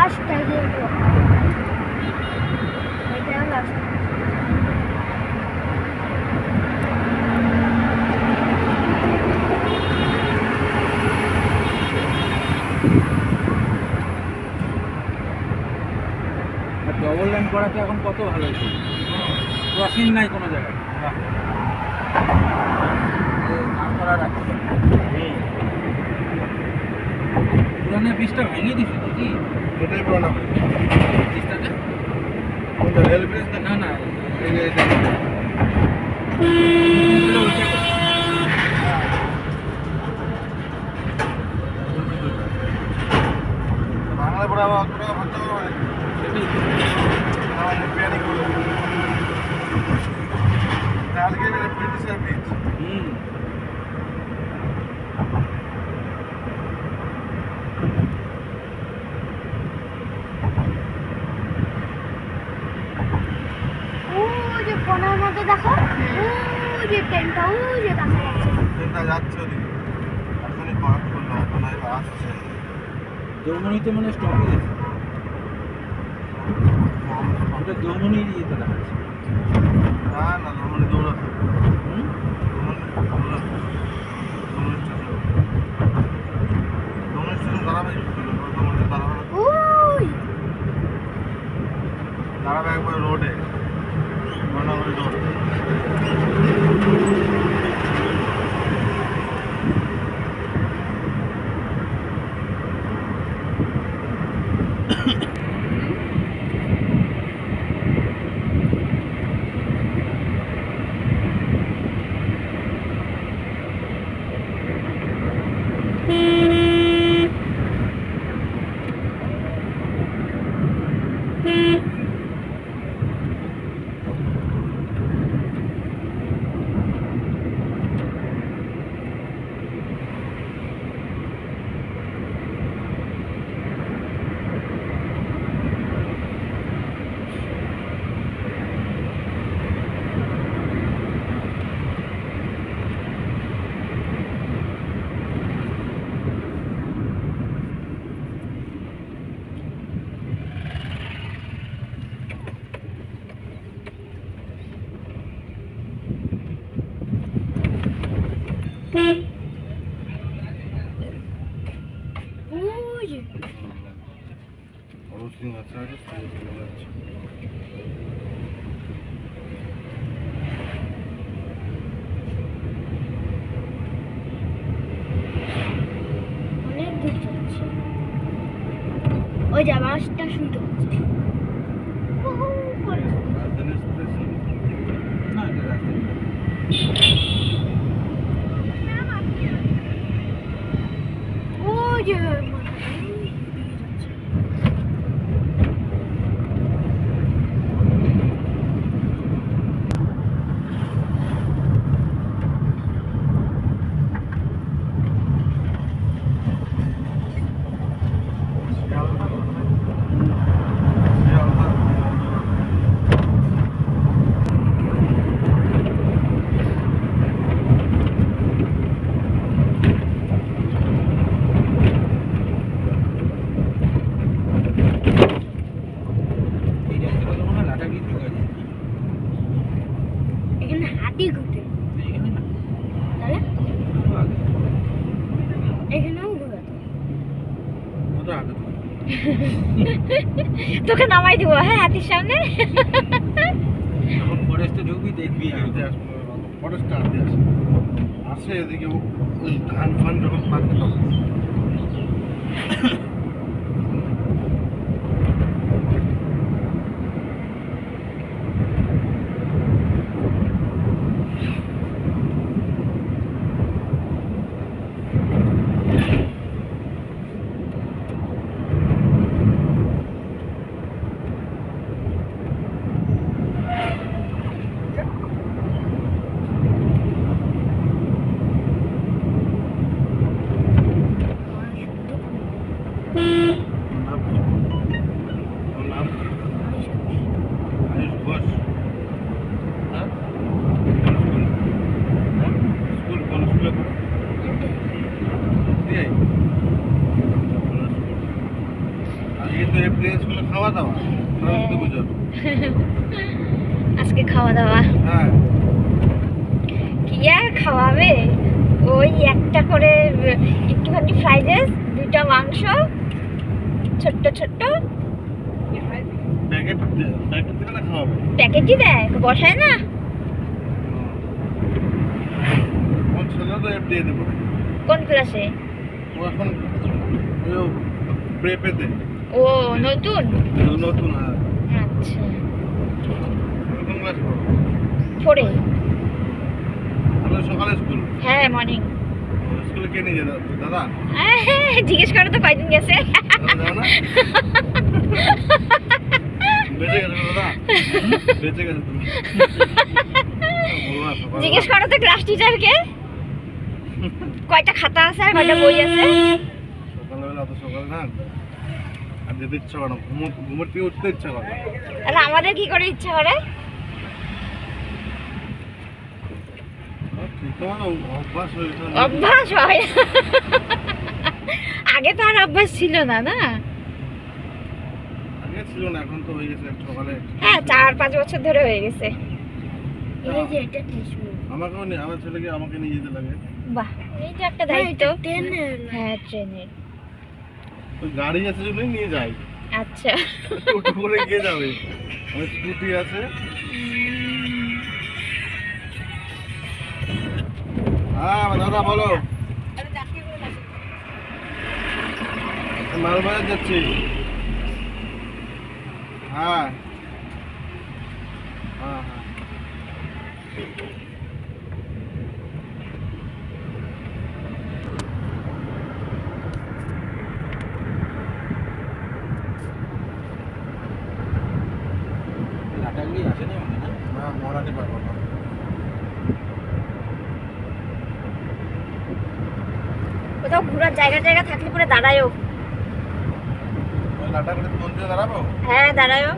Last এগুলো এটা last double line করাতে এখন কত ভালো হয়েছে, ক্রসিং নাই কোনো জায়গায়। পুরানো ব্রিজটা ভেঙে দিছে তো কি? এটাই পুরোনো ব্রিজটাকে কোনটা রেল ব্রিজ না না এই যে এটা বাংলা পড়া পুরো ভাষা হবে আমাদের প্ল্যানিং করে আজকে ব্রিটিশের ব্রিজ কোনার মধ্যে দেখো ওই যে ট্রেনটা ওই যে দেখা যাচ্ছে ট্রেনটা যাচ্ছে ওদিকে এখনই পার্ক করলো এখন আসছে যৌমনিতে মানে স্টপে গেছে, ওটা যৌমনির ইয়েতে দেখাচ্ছে। না না দৌড়ে দৌড়াচ্ছে দাঁড়াবে একবার রোডে মহানগরী রোড ওই যে অবশ্যই আছে আগে যাচ্ছে অনেক দূর যাচ্ছে ওই যে বাসটা শুনতে হচ্ছে রাজধানী এক্সপ্রেস না এটা রাস্তায় ওই যে এই রাস্তাটা মনে হয় লাটাগুড়ি ঢোকা যায়। এখানে হাতি ঘুরতে এখানে না তাহলে একটু আগে এখানেও ঘুরাতো ওটা আগে তো তোকে নামাই দিব হ্যাঁ হাতির সামনে যখন ফরেস্টে ঢুকবি দেখবি আনতে আসবে ফরেস্টটা আনতে আসে আসে এদিকে ওই ধান ফান যখন পাকে তখন আজকে তো এফডিএ স্কুলে খাওয়া দাওয়া সরস্বতী পুজোর। আজকে খাওয়া দাওয়া হ্যাঁ কি আর খাওয়াবে, ওই একটা করে একটুখানি ফ্রাইড রাইস, 2টা মাংস, ছোট্ট ছোট্ট প্যাকেট দিলে না খাওয়াবে। প্যাকেটই দেয়, বসায় না। আমার ছেলে তো এফডিএ দেবো। কোন ক্লাসে? ও এখন প্রেপেতে। ও নতুন। নতুন। হ্যাঁ আচ্ছা, নতুন ক্লাস করো। 4-এ। আমাদের সকালে স্কুল। হ্যাঁ, মর্নিং। স্কুলে কে নিয়ে যেত দাদা? জিজ্ঞেস করো তো কয়দিন গেছে। দাদা যাও না? বেঁচে গেছে দাদা? বেঁচে গেছে তুমি? বলো না সকালে। জিজ্ঞেস করো তো ক্লাস টিচারকে কয়টা খাতা আছে আর কয়টা বই আছে। সকালবেলা অত সকাল না, আর যেতে ইচ্ছা করে না, ঘুমোর থেকে উঠতে ইচ্ছা করে না। তাহলে আমাদের কি করে ইচ্ছা করে? তোমার অভ্যাস হয়েছে। অভ্যাস হয়। আগে তো আর অভ্যাস ছিল না, না? আগে ছিল না, এখন তো হয়ে গেছে সকালে। হ্যাঁ, 4-5 বছর ধরে হয়ে গেছে। এই যে এটা আমাকেও আমার ছেলেকে আমাকে নিয়ে যেতে লাগে। বাহ, এই যে একটা দায়িত্ব। হ্যাঁ, ট্রেনের। ওই গাড়ি আছে জন্যই নিয়ে যাই। আচ্ছা, টোটো করে গিয়ে যাবে। আমার স্কুটি আছে। হ্যাঁ দাদা বলো। মালবাজার যাচ্ছি। হ্যাঁ হ্যাঁ হ্যাঁ। লাটাগুলি আসে না মনে হয় না? না মরাতে পারবো না। কোথাও ঘোরার জায়গা জায়গা থাকলে পরে দাঁড়ায়ও। ওই লাটাগুলি মন্দিরে দাঁড়াবো? হ্যাঁ, দাঁড়ায়ও।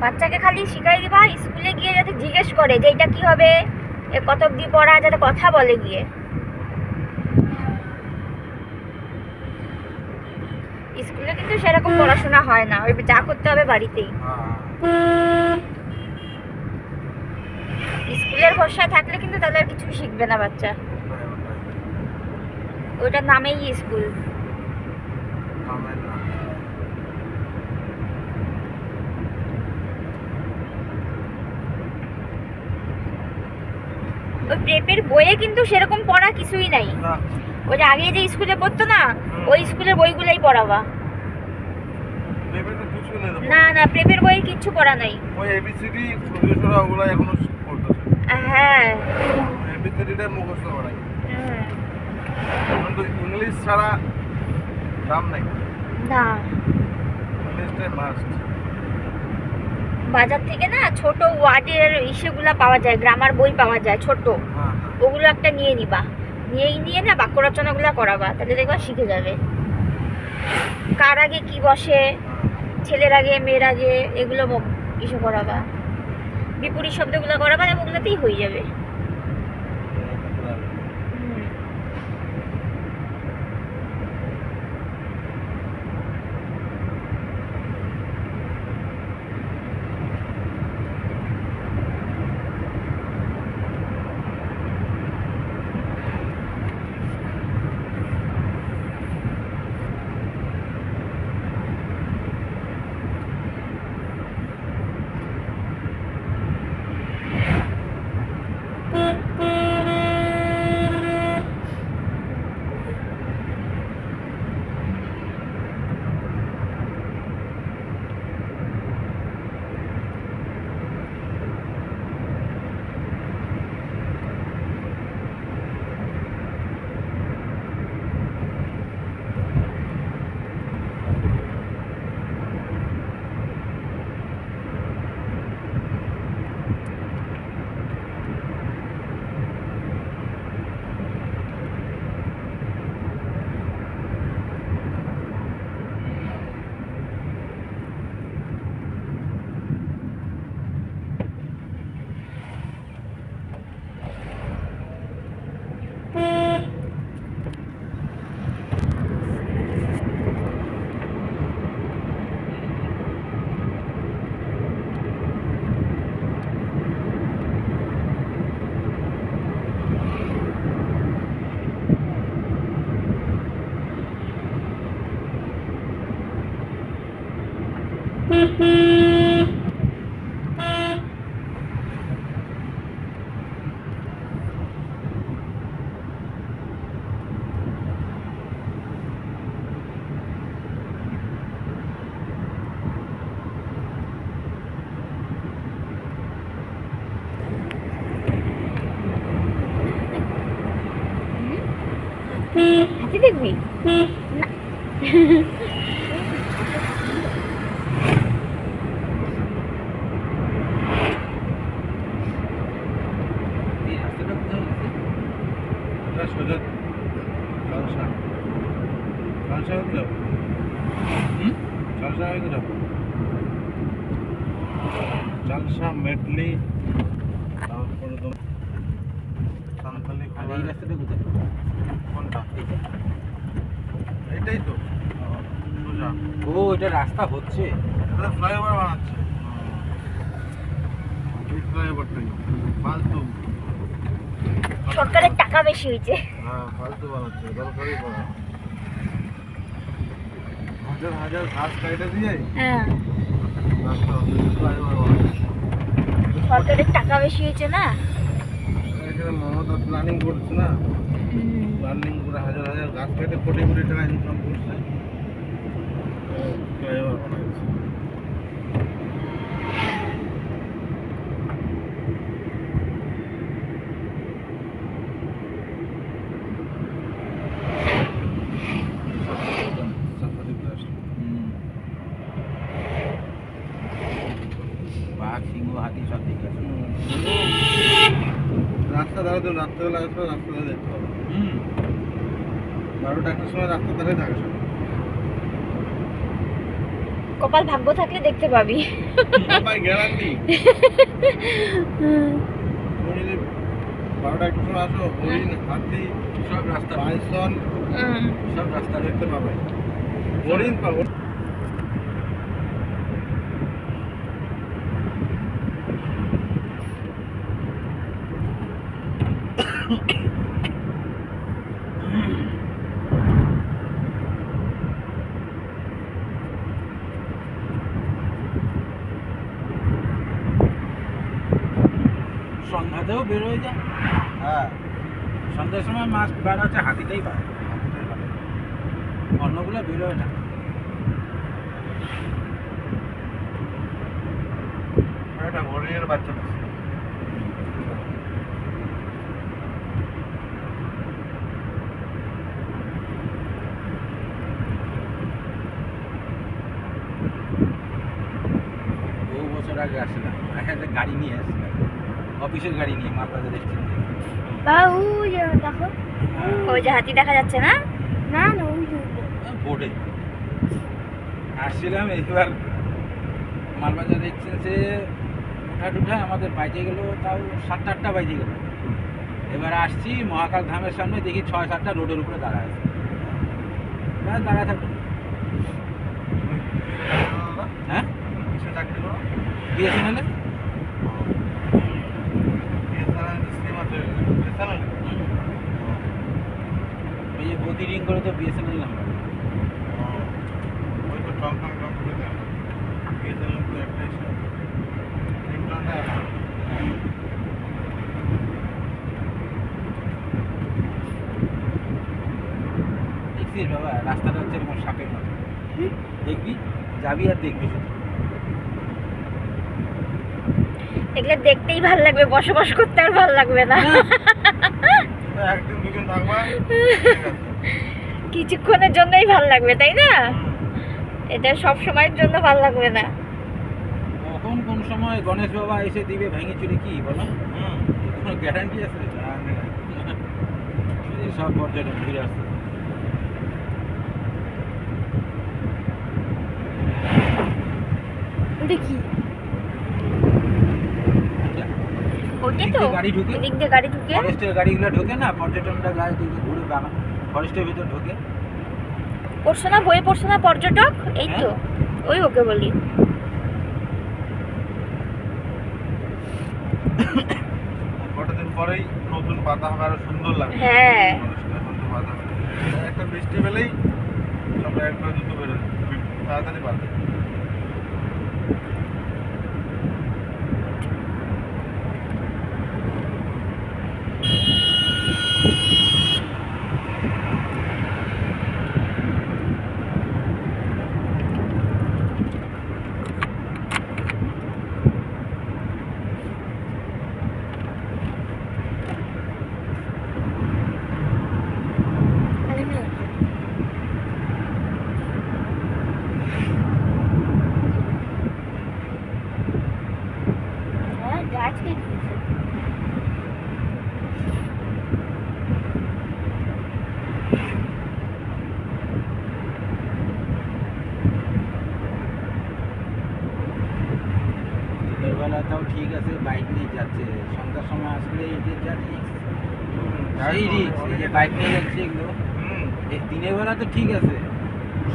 বাচ্চাকে খালি শিখাই দিবা স্কুলে গিয়ে যাতে জিজ্ঞেস করে যে এটা কি হবে, এ কত অব্দি পড়া, যাতে কথা বলে গিয়ে। স্কুলে কিন্তু সেরকম পড়াশোনা হয় না, ওই যা করতে হবে বাড়িতেই। স্কুলের ভরসায় থাকলে কিন্তু তাদের আর কিছু শিখবে না বাচ্চা। ওইটার নামেই স্কুল। ওই প্রেপের বইয়ে কিন্তু সেরকম পড়া কিছুই নাই। ওই যে আগে যে স্কুলে পড়তো না, ওই স্কুলের বইগুলোই পড়াবা। না না, প্রেপের বইয়ে কিচ্ছু পড়া নাই। ওই এবিসিডি ছোটরা ওগুলো এখনো পড়তেছে। হ্যাঁ, এবিসিডিটা মুখস্থ করাই। এখন তো ইংলিশ ছাড়া দাম নাই। না, ইংলিশটাই মাস্ট। বাজার থেকে না ছোট ওয়ার্ডের ইসেগুলা পাওয়া যায়, গ্রামার বই পাওয়া যায় ছোট, ওগুলো একটা নিয়ে নিবা। নিয়ে না বাক্য রচনাগুলো করাবা, তাহলে দেখবা শিখে যাবে। কার আগে কি বসে, ছেলের আগে মেয়ের আগে, এগুলো ইসে করাবা। বিপরীত শব্দগুলো করাবা, ওগুলোতেই হয়ে যাবে। হাতি দেখবি না। এই রাস্তাটা কোথায় গেছে? এটা সোজা চালসা হতে যাবো হুম? চালসা হতে যাবো চালসা মেটলি তারপরে তো সান্তালি আর এই রাস্তাটা কোথায়? কোনটা এইটা? এটাই তো সোজা ও এটা রাস্তা হচ্ছে। এটা ফ্লাইওভার বানাচ্ছে এই ফ্লাইওভারটাই ফালতু সরকারের টাকা বেশি হয়েছে। হ্যাঁ ফালতু বানাচ্ছে দরকারি করা হাজার হাজার ঘাস কাটে দিয়ে হ্যাঁ, রাস্তা ফ্লাইওভার বানাচ্ছে সরকারের টাকা বেশি হয়েছে না। এখানে মমতা প্ল্যানিং করছে না প্ল্যানিং করে হাজার হাজার গাছ কেটে কোটি কোটি টাকা ইনকাম করছে ফ্লাইওভার বানাচ্ছে সাফারি প্লাস বাঘ সিংহ হাতি সব দেখে আসবে। রাস্তা ধারে তো রাত্রেবেলা আসবে রাস্তা ধারে দেখতে হবে হুম 12টা একটার সময় রাস্তা ধারে থাকে সব কপাল ভাগ্য থাকলে দেখতে পাবি। ভাই গ্যারান্টি তুমি যদি 12টা একটার সময় আসো হরিণ হাতি সব রাস্তা বাইসন সব রাস্তা দেখতে পাবে হরিণ পাবো সন্ধ্যাতেও বের হয়ে যায়। হ্যাঁ সন্ধ্যার সময় মাছ বার হচ্ছে হাতিটাই বার অন্যগুলো বেরোয় না। এটা হরিণের বাচ্চা বহু বছর আগে আসছিলাম একটা গাড়ি নিয়ে আসছিলাম অফিসের গাড়ি নিয়ে মালবাজার এসেছি। বাবু দেখো ওই যে হাতি দেখা যাচ্ছে না। না না ওই যে বোর্ডে আসছিলাম এবার মালবাজার এক্সচেঞ্জে উঠা টুঠা আমাদের বাইজে গেল তাও 7-8টা বাইজে গেল। এবার আসছি মহাকাল ধামের সামনে দেখি 6-7টা রোডের উপরে দাঁড়ায় আছে। ব্যাস দাঁড়ায় থাকো। হ্যাঁ কিসে চাকরি করো বিএসএনএলে সিম আছে ওই যে গতি রিং করে তো বিএসএনএল নাম্বার। ওই তো টম করে দেয় বিএসএনএল তো একটাই রিংটনটা দেখছিস বাবা রাস্তাটা হচ্ছে এরকম সাপের মতো দেখবি যাবি আর দেখবি শুধু। এগুলো দেখতেই ভালো লাগবে, বসবাস করতে আর ভালো লাগবে না। একদিন দুদিন থাকবা কিছুক্ষণের জন্যই ভালো লাগবে, তাই না? এটা সব সময়ের জন্য ভালো লাগবে না। কখন কোন সময় গণেশ বাবা এসে দিবে ভেঙে চুরে কি বলো কোনো গ্যারান্টি আছে? এই সব পর্যটক ঘুরে আসছে। দেখি ওইটাই তো, গাড়ি ঢুকে এদিক দিয়ে গাড়ি ঢুকে। ফরেস্টের গাড়িগুলো ঢোকে না, পর্যটনটা গাড়ি দিকে ঘুরে বাগান ফরেস্টের ভিতর ঢোকে। পড়ছো না বইয়ে, পড়ছো না পর্যটক? এই তো ওই ওকে বলি। কটা দিন পরেই নতুন পাতা হবে আরো সুন্দর লাগবে। হ্যাঁ নতুন পাতা হবে। একটা বৃষ্টি পেলেই সব একবার দুটো বেরোয় তাড়াতাড়ি পাবে। বাইকের যা রিক্স, এই রিক্স, এই যে বাইক নিয়ে যাচ্ছে এগুলো, এই দিনের বেলা তো ঠিক আছে,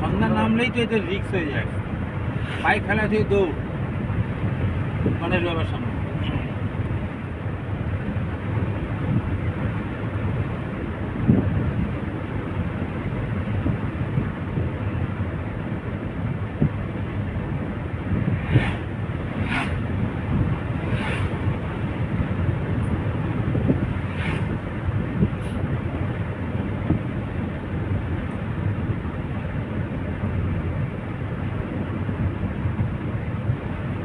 সন্ধ্যা নামলেই তো এদের রিক্স হয়ে যায়। বাইক ফেলা থেকে দৌড় গণেশ বাবার সামনে।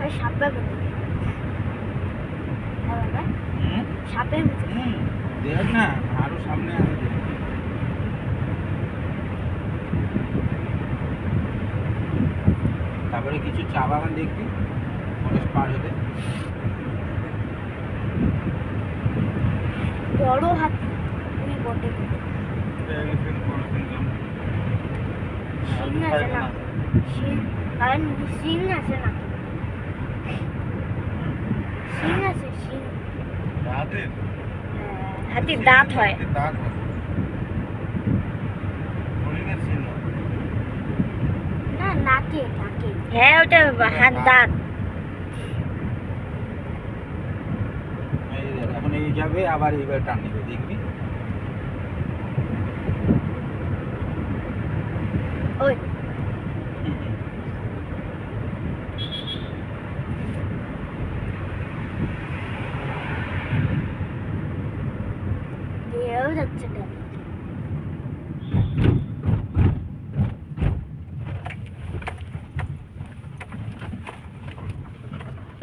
ওই সাপের মতো। হ্যাঁ বাবা, সাপের মতো। দেখ না, আরো সামনে আছে দেখ। তারপরে কিছু চা বাগান দেখবি ফরেস্ট পার হতে। বড় হাতি ওই বটে, সিং আছে না, সিং, কারণ সিং আছে না, সিং আছে, সিং। হাতের হাতির দাঁত হয়। দাঁত হয়। হরিণের চিহ্ন। না, নাকে, নাকে। হ্যাঁ, ওটা হাত দাঁত। এই দেখ, এখন এই যাবে আবার এইবার টান নিবে দেখবি।